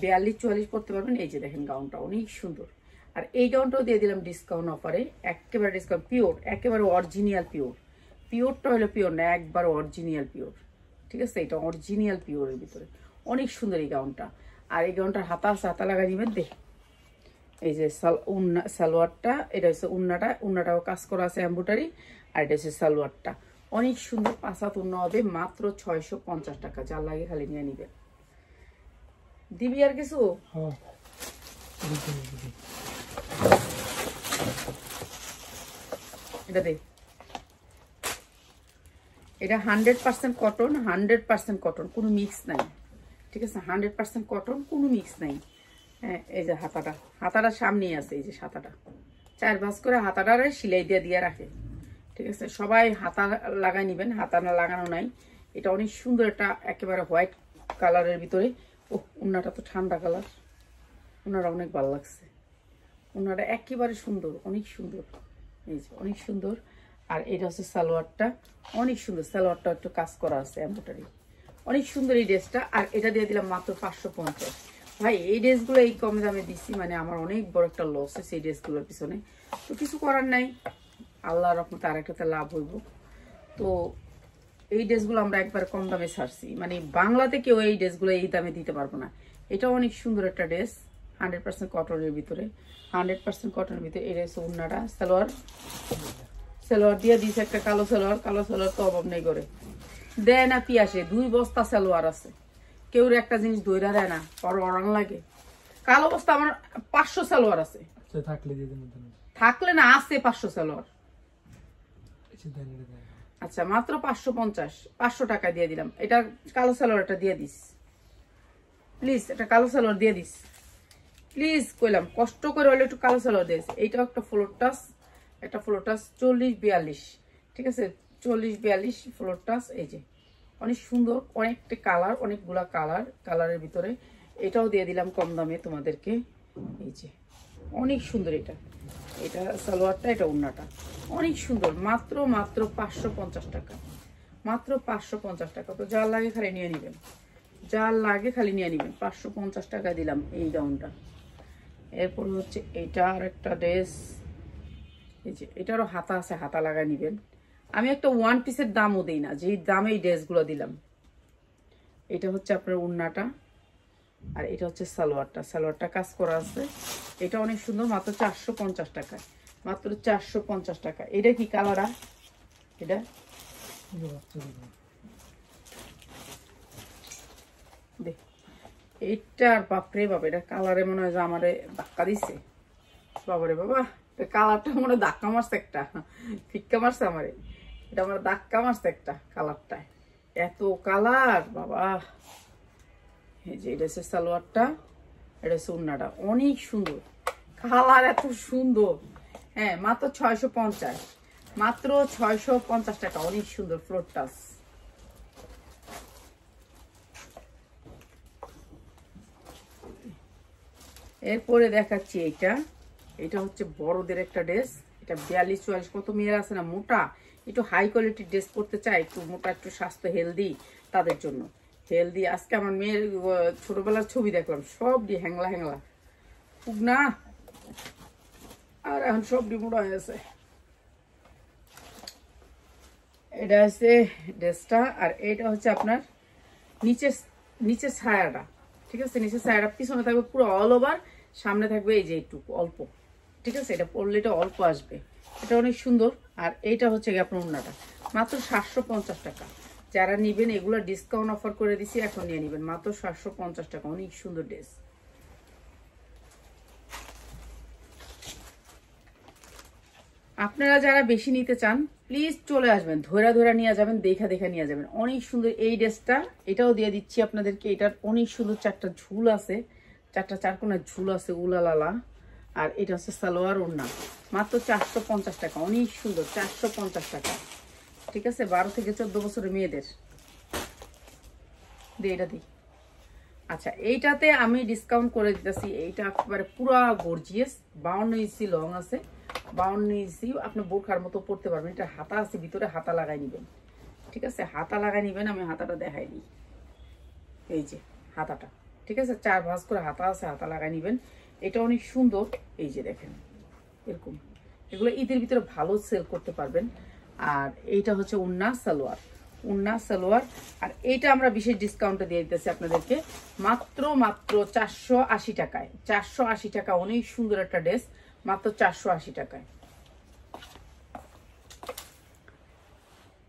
42-44 পড়তে পারবেন এই যে দেখেন গাউনটা অনেক সুন্দর আর এই গাউনটাও দিয়ে দিলাম ডিসকাউন্ট অফারে একেবারে ডিসকাউন্ট পিওর একেবারে অরিজিনাল পিওরটা হলো পিওর না একবার অরিজিনাল পিওর ঠিক আছে এটা অরিজিনাল পিওরের ভিতরে অনেক সুন্দর এই গাউনটা আর এই গাউনটার হাতা লাগাই নিবেন দেখ এই যে সালোয়ারটা এটা হচ্ছে উন্নাটাও কাজ করা আছে এমব্রয়ডারি আর এটা হচ্ছে সালোয়ারটা অনেক সুন্দর 5 হাত উন্না হবে মাত্র 650 টাকা যার লাগে খালি নিয়ে নিবেন দিবি আর কিছু এটা দেখ এটা 100% কটন 100% কটন কোনো মিক্স নাই ঠিক আছে 100% কটন কোনো মিক্স নাই হ্যাঁ এই যে হাতাটা সামনেই আছে এই যে হাতাটা 4 ভাঁজ করে হাতাটারে সেলাই দিয়ে রাখে ঠিক আছে সবাই হাতা লাগাই নিবেন হাতা না লাগানো নাই এটা অনেক সুন্দর একটা একেবারে হোয়াইট কালারের ভিতরে উন্নাটা তো ঠান্ডা কালার উন্নাটা অনেক ভালো লাগছে উন্নাটা একেবারে সুন্দর অনেক সুন্দর এই যে অনেক সুন্দর আর এটা হচ্ছে সালোয়ারটা অনেক সুন্দর সালোয়ারটা একটু কাজ করা আছে এমব্রয়ডারি অনেক সুন্দর এই ড্রেসটা আর এটা দিয়ে দিলাম মাত্র 550 ভাই এই ড্রেসগুলো এই কম দামে দিচ্ছি মানে আমার অনেক বড় একটা লস হয়েছে এই ড্রেসগুলোর পিছনে তো কিছু করার নাই আল্লাহর রহমতে আরেকটাতে লাভ হইব তো এই ড্রেসগুলো আমরা একবার কম দামে ছাড়ছি মানে বাংলাতে কেউ এই ড্রেসগুলো এই দামে দিতে পারবো না এটা অনেক সুন্দর একটা ড্রেস 100% কটনের ভিতরে 100% কটনের ভিতরে এই ড্রেস উন্নাটা সালোয়ার দিয়ে দিয়েছে একটা কালো সালোয়ার তো অভাব নেই করে দেয় না পিয়াসে 2 বস্তা সালোয়ার আছে কেউ একটা জিনিস দইরা দেয় না অরান লাগে কালো বস্তা আমার 500 সালোয়ার আছে থাকলে না আছে 500 সালোয়ার আচ্ছা মাত্র 550, 500 টাকা দিয়ে দিলাম। এটা কালো সালোয়ারটা দিয়ে দিস প্লিজ, এটা কালো সালোয়ার দিয়ে দিস প্লিজ, কইলাম কষ্ট করে হলে একটু কালো সালোয়ার দিয়েছে। এইটাও একটা ফ্লোর টাচ, একটা ফ্লোর টাচ 40-42, ঠিক আছে 40-42 ফ্লোর টাচ। এই যে অনেক সুন্দর, অনেকটা কালার, অনেকগুলা কালারের ভিতরে। এটাও দিয়ে দিলাম কম দামে তোমাদেরকে। এই যে অনেক সুন্দর, এটা সালোয়ারটা, এটা ওড়নাটা অনেক সুন্দর। মাত্র 550 টাকা, মাত্র 550 টাকা। তো যার লাগে খালি নিয়ে নেবেন, যার লাগে খালি নিয়ে নেবেন। 550 টাকা দিলাম এই গাউনটা। এরপর হচ্ছে এটা আর একটা ড্রেস, এই যে এটারও হাতা আছে, হাতা লাগাই নিবেন। আমি একটা ওয়ান পিসের দামও দিই না, যে দামে এই ড্রেসগুলো দিলাম। এটা হচ্ছে আপনার ওড়নাটা, আর এটা হচ্ছে সালোয়ারটা, সালোয়ারটা কাজ করা আছে। এটা অনেক সুন্দর, মাত্র 450 টাকা, মাত্র 450 টাকা। এটা কি কালার? এটা দেখ, এইটা বাপরে বাবা, এটা কালারে মনে হয় যে আমারে ধাক্কা দিছে। বাবারে বাবা, কালারটা মনে হয় ধাক্কা মারছে, একটা ফিক্কা মারছে আমারে, এটা আমার ধাক্কা মারছে একটা কালারটা, এত কালার বাবা। এই যে এটা হচ্ছে সালোয়ারটা, এটা হচ্ছে ওড়নাটা, অনেক সুন্দর কালার, এত সুন্দর। হ্যাঁ মাত্র 650, মাত্র 650 টাকা, অনেক সুন্দর ফ্লোর টাচ। এরপরে দেখাচ্ছি এটা হচ্ছে বড়দের একটা ড্রেস। এটা 42-44, কত মেয়েরা আছে না মোটা, একটু হাই কোয়ালিটির ড্রেস পরতে চায়, একটু মোটা, একটু স্বাস্থ্য হেলদি, তাদের জন্য হেলদি। আজকে আমার মেয়ের ছোটবেলার ছবি দেখলাম, সব ডি হ্যাংলা হ্যাংলা না, আর এখন সব ডি মোটা হয়ে আছে। এটা হচ্ছে ড্রেসটা, আর এটা হচ্ছে আপনার নিচে ছায়াটা, ঠিক আছে নিচে ছায়াটা, পিছনে থাকবে পুরো অল ওভার, সামনে থাকবে এই যে একটু অল্প, ঠিক আছে। এটা পরলে এটা অল্প আসবে, এটা অনেক সুন্দর। আর এইটা হচ্ছে আপনার ওড়নাটা, মাত্র 750 টাকা। যারা নিবেন এগুলো ডিসকাউন্ট অফার করে দিছি, এখন নিয়ে নিবেন মাত্র 750 টাকা, অনেক সুন্দর ড্রেস। আপনারা যারা বেশি নিতে চান প্লিজ চলে আসবেন, ধরা নিয়ে যাবেন, দেখা নিয়ে যাবেন, অনেক সুন্দর এই ড্রেসটা। এটাও দিয়ে দিচ্ছি আপনাদেরকে। এটার অনেক সুন্দর 4টা ঝুল আছে, 4টা চারকোনা ঝুল আছে, উলালালা। আর এটা হচ্ছে সালোয়ার ওড়না, মাত্র 450 টাকা, অনেক সুন্দর 450 টাকা, ঠিক আছে। 12 থেকে 14 বছরের মেয়েদের দিয়ে এটা দিই। আচ্ছা এইটাতে আমি ডিসকাউন্ট করে দিতেছি, এইটা একেবারে পুরা গর্জিয়াস, 52 ইঞ্চি লং আছে, 52 ইঞ্চি, আপনি বোরখার মতো পড়তে পারবেন। এটা হাতা আছে ভিতরে, হাতা লাগাই নিবেন, ঠিক আছে, হাতা লাগাই নিবেন। আমি হাতাটা দেখাই দিই, এই যে হাতাটা, ঠিক আছে 4 ভাঁজ করে হাতা আছে, হাতা লাগাই নিবেন। এটা অনেক সুন্দর, এই যে দেখেন এরকম, এগুলো ঈদের ভিতরে ভালো সেল করতে পারবেন। আর এইটা হচ্ছে ওড়না সালোয়ার, আর এইটা আমরা বিশেষ ডিসকাউন্টে দিয়ে দিতেছি আপনাদেরকে, মাত্র 480 টাকায়, 480 টাকা, অনেক সুন্দর একটা ড্রেস, মাত্র 480 টাকায়।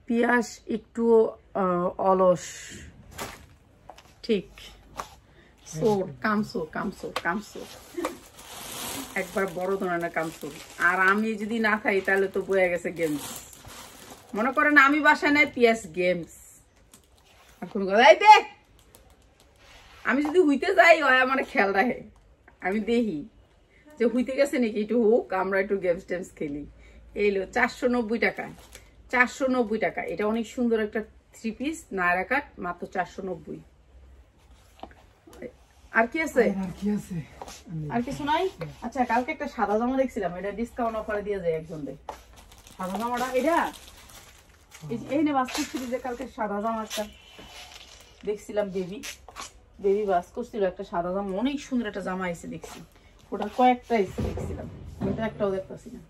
পিয়াস একটু অলস, ঠিক, কামসোর একবার বড় ধরনের কামসোর। আর আমি যদি না খাই তাহলে তো বয়ে গেছে গেমস, মনে করেন আমি বাসায় নাই, পিয়াস গেমস। এখন দেখ, আমি যদি হইতে যাই হয় আমার খেয়াল রাখে, আমি দেখি যে হইতে গেছে নাকি, একটু হোক, আমরা একটু গেমস টেমস খেলি। এইলো 490 টাকা, 490 টাকা। এটা অনেক সুন্দর একটা 3 পিস নায়রা কাট, মাত্র 490। আর কি আছে? আর কিছু নাই? আচ্ছা কালকে একটা সাদা জামা দেখছিলাম, এটা ডিসকাউন্ট অফারে দিয়ে যায় একজন দেয়, সাদা জামাটা এটা এই নে বাস করছিল, যে কালকে সাদা জামা একটা দেখছিলাম, বেবি বাস করছিল একটা সাদা জামা, অনেক সুন্দর একটা জামা এসে দেখছি, ওটা কয়েকটা এসে দেখছিলাম, আমি তো একটাও দেখতেছি না।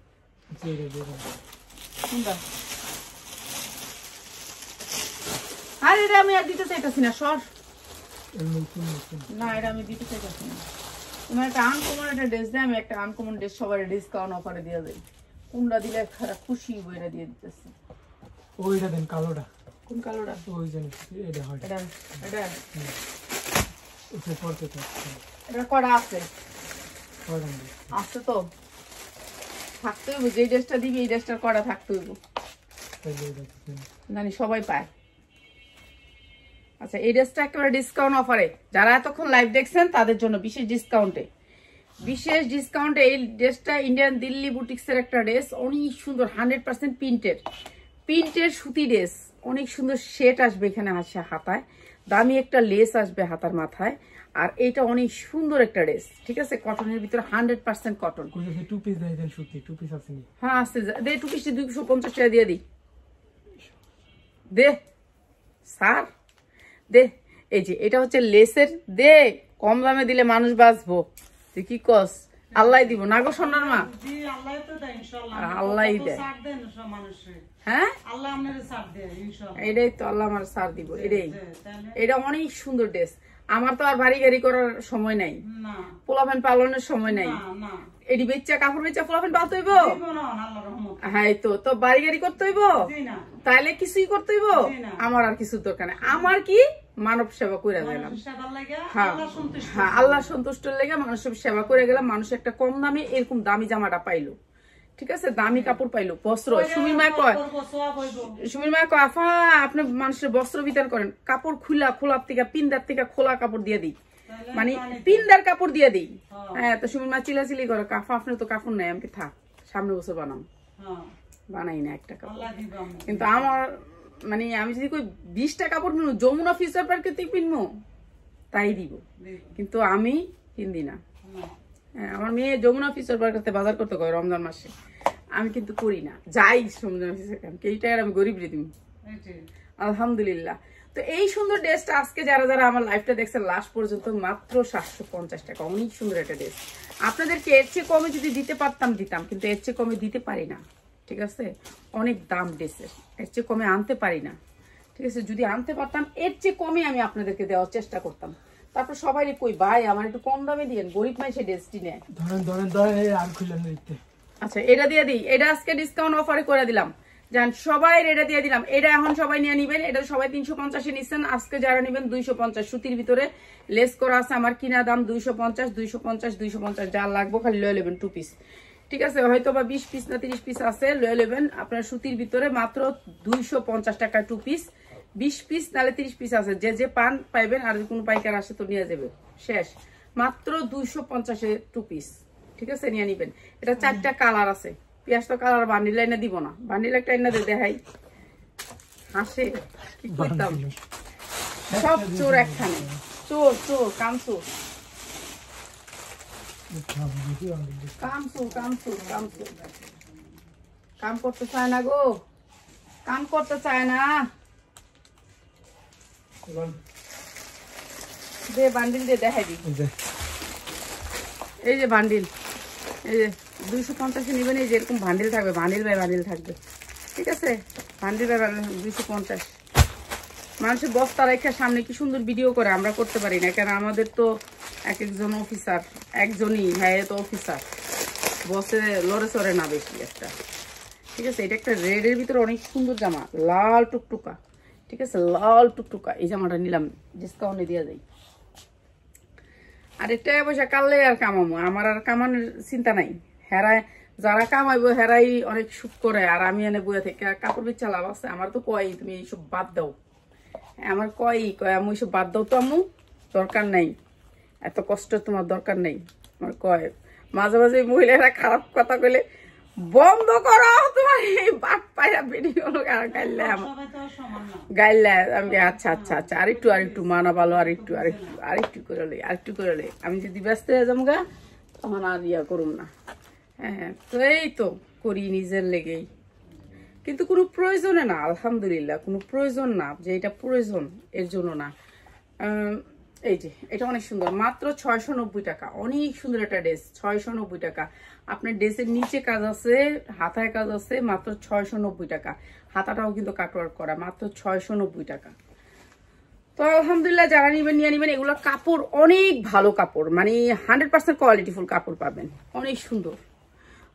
আর এটা আমি আর দিতে চাইতেছি না, সর না, এটা আমি দিতে চাইতেছি না। তোমার একটা আনকমন একটা ড্রেস দেয়, আমি একটা আনকমন ড্রেস সবার ডিসকাউন্ট অফারে দিয়ে দেয়, কোনটা দিলে খারাপ খুশি বইটা দিয়ে দিতেছি। ওইটা দেন, কালোটা। কোন কালোটা? ওই জানি এটা হয়, এটা ওটা পড়তে তো এটা করা আছে, আছে তো থাকতে হইব, যে ড্রেসটা দিবি এই ড্রেসটার করা থাকতে হইব। চাইলে এই দেখছেন জানি সবাই পায়। আচ্ছা এই ড্রেসটা একেবারে ডিসকাউন্ট অফারে, যারা এতক্ষণ লাইভ দেখছেন তাদের জন্য বিশেষ ডিসকাউন্টে এই ড্রেসটা ইন্ডিয়ান দিল্লি বুটিক্সের একটা ড্রেস, অনেক সুন্দর 100% প্রিন্টের সুতি ড্রেস, অনেক সুন্দর সেট আসবে এখানে আসে হাতায়, দামি একটা লেস আসবে হাতার মাথায়, আর এইটা অনেক সুন্দর একটা ড্রেস, ঠিক আছে, কটনের ভিতরে 100% কটন। কইছে টু পিস দেই দেন সুতি টু পিস আছে নি? হ্যাঁ আছে, দে টু পিস 250 টাকা দিয়ে দিই, দে স্যার দে। এই যে এটা হচ্ছে লেসের, দে কম দামে দিলে মানুষ বাঁচবো, তুই কি কস? আল্লাহ দিব না গো সোনার মা, জি আল্লাহই তো দেয় ইনশাআল্লাহ, আল্লাহই দেয়, ছাড় দেন সব মানুষে, হ্যাঁ আল্লাহ আপনারে ছাড় দেয় ইনশাআল্লাহ, এটাই তো আল্লাহ আমার ছাড় দিব, এটাই। তাহলে এটা অনেক সুন্দর ড্রেস, আমার তো আর বাড়ি গাড়ি করার সময় নাই, না পোলাপেন পালনের সময় নাই, না না এটি বেচা কাপড় বেচা পোলাপেন পালতে হইব, জীবন আল্লাহর রহমত, হ্যাঁ তো বাড়ি গাড়ি করতে হইব, জি না তাইলে কিছুই করতে হইব, জি না। আমার আর কিছু দরকার নাই, আমার কি মানব সেবা করে গেলাম, মানুষের সেবার লাগা হ্যাঁ আল্লাহ সন্তুষ্ট, হ্যাঁ আল্লাহ সন্তুষ্টের লেগে মানুষের সেবা করে গেলাম, মানুষ একটা কম দামে এরকম দামি জামাটা পাইলো, ঠিক আছে, দামি কাপড় পাইলো, বস্ত্র। সুমির মা কয়, সুমির মা কয় আফা আপনি মানুষের বস্ত্র বিতরণ করেন, কাপড় খোলার থেকে পিন্দার থেকে খোলা কাপড় দিয়ে দিই, মানে পিন্দার কাপড় দিয়ে দিই, হ্যাঁ তো সুমির মা চিলাচিলি করে, কাফা আপনার তো কাপড় নাই, আমাকে থাক সামনে বছর বানাম, বানাই না একটা কাপড়, কিন্তু আমার মানে আমি যদি কই 20টা কাপড় কিনবো যমুনা ফিচার পার্কে কিনবো তাই দিব, কিন্তু আমি কিনদি না, হ্যাঁ আমার মেয়ে যমুনা ফিচার পার্কে বাজার করতে কয় রমজান মাসে, আমি কিন্তু করি না, যাই যমুনা ফিচার পার্কে, এই টাকার আমি গরিব রে দিব, আলহামদুলিল্লাহ। তো এই সুন্দর ড্রেসটা আজকে যারা আমার লাইফটা দেখছেন লাস্ট পর্যন্ত মাত্র 750 টাকা, অনেক সুন্দর একটা ড্রেস, আপনাদেরকে এর চেয়ে কমে যদি দিতে পারতাম দিতাম, কিন্তু এর চেয়ে কমে দিতে পারি না, ঠিক আছে, অনেক দাম ড্রেসের, এর চেয়ে কমে আনতে পারি না, ঠিক আছে, যদি আনতে পারতাম এর চেয়ে কমে আমি আপনাদেরকে দেওয়ার চেষ্টা করতাম, তারপর সবাই কই ভাই আমার একটু কম দামে দিয়েন, গরিব মাইসে ড্রেসটি নেয়, ধরেন এই আর খুলেন দিতে। আচ্ছা এটা দিয়ে দিই, এটা আজকে ডিসকাউন্ট অফারে করে দিলাম, জান সবাই এটা দিয়ে দিলাম, এটা এখন সবাই নিয়ে নিবেন, এটা সবাই 350 নিচ্ছেন, আজকে যারা নিবেন 250, সুতির ভিতরে লেস করা আছে, আমার কিনা দাম 250 যা লাগবে খালি লয়ে নেবেন 2 পিস, ঠিক আছে, হয়তো বা 20 পিস না 30 পিস আছে, লয়ে নেবেন আপনার সুতির ভিতরে মাত্র 250 টাকা 2 পিস, 20 পিস নালে 30 পিস আছে, যে পান পাইবেন, আর কোনো পাইকার আসে তো নিয়ে যাবে, শেষ, মাত্র 250 2 পিস, ঠিক আছে, নিয়ে নিবেন। এটা 4টা কালার আছে, পেঁয়াজ তো কালার বান্ডিল এনে দিব না, বান্ডিল একটা এনে দেখাই, হাসে কি করতাম, সব চোর একখানে, চোর কামচোর, কাম করতে চায় না গো, কাম করতে চায় না, দে বান্ডিল দিয়ে দেখাই দি, এই যে বান্ডিল, এই যে 250 নিবেন, এই যে এরকম বান্ডিল থাকবে, বান্ডিল বাই বান্ডিল থাকবে, ঠিক আছে, বান্ডিল বাই বান্ডিল 250। মানুষের বস্তা রেখে সামনে কি সুন্দর ভিডিও করে, আমরা করতে পারি না, কেন আমাদের তো এক একজন অফিসার, একজনই, হ্যাঁ তো অফিসার, বসে লড়ে চড়ে না বেশি একটা, ঠিক আছে, এটা একটা রেডের ভিতরে অনেক সুন্দর জামা, লাল টুকটুকা, ঠিক আছে, লাল টুকটুকা, এই জামাটা নিলাম ডিসকাউন্টে দিয়ে যাই, আর এটা পয়সা কাললে আর কামাবো, আমার আর কামানোর চিন্তা নাই, হেরায় যারা কামাইবো হেরাই অনেক সুখ করে, আর আমি এনে বইয়া থেকে কাপড় বিচ্ছা লাভ আছে, আমার তো কয় তুমি এইসব বাদ দাও, আমার কয় আমি ওইসব বাদ দাও তো আম্মু, দরকার নাই, এত কষ্ট তোমার দরকার নেই, আমার কয় মাঝে মাঝে মহিলারা খারাপ কথা কইলে বন্ধ করো তোমার এই বাট পাইয়া ভিডিও গাইলে গাইলে আমি আচ্ছা আচ্ছা আচ্ছা আরেকটু মানা ভালো, আরেকটু করে লই, আমি যদি ব্যস্ত হয়ে যাবো গা তখন আর ইয়া করুম না, হ্যাঁ তো এই তো করি নিজের লেগেই, কিন্তু কোনো প্রয়োজনে না, আলহামদুলিল্লাহ কোনো প্রয়োজন না, যে এটা প্রয়োজন এর জন্য না। এই যে এটা অনেক সুন্দর, মাত্র 690 টাকা, অনেক সুন্দর একটা ড্রেস, 690 টাকা, আপনার ড্রেসের নিচে কাজ আছে, হাতায় কাজ আছে, মাত্র 690 টাকা, হাতাটাও কিন্তু কাটওয়ার্ক করা, মাত্র 690 টাকা। তো আলহামদুলিল্লাহ যারা নিবেন নিয়ে নিবেন, এগুলো কাপড় অনেক ভালো কাপড়, মানে 100% কোয়ালিটিফুল কাপড় পাবেন, অনেক সুন্দর।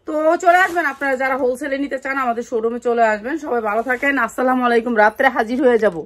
তো চলে আসবেন আপনারা যারা হোলসেলে নিতে চান, আমাদের শোরুমে চলে আসবেন। সবাই ভালো থাকেন, আসসালামু আলাইকুম। রাত্রে হাজির হয়ে যাব।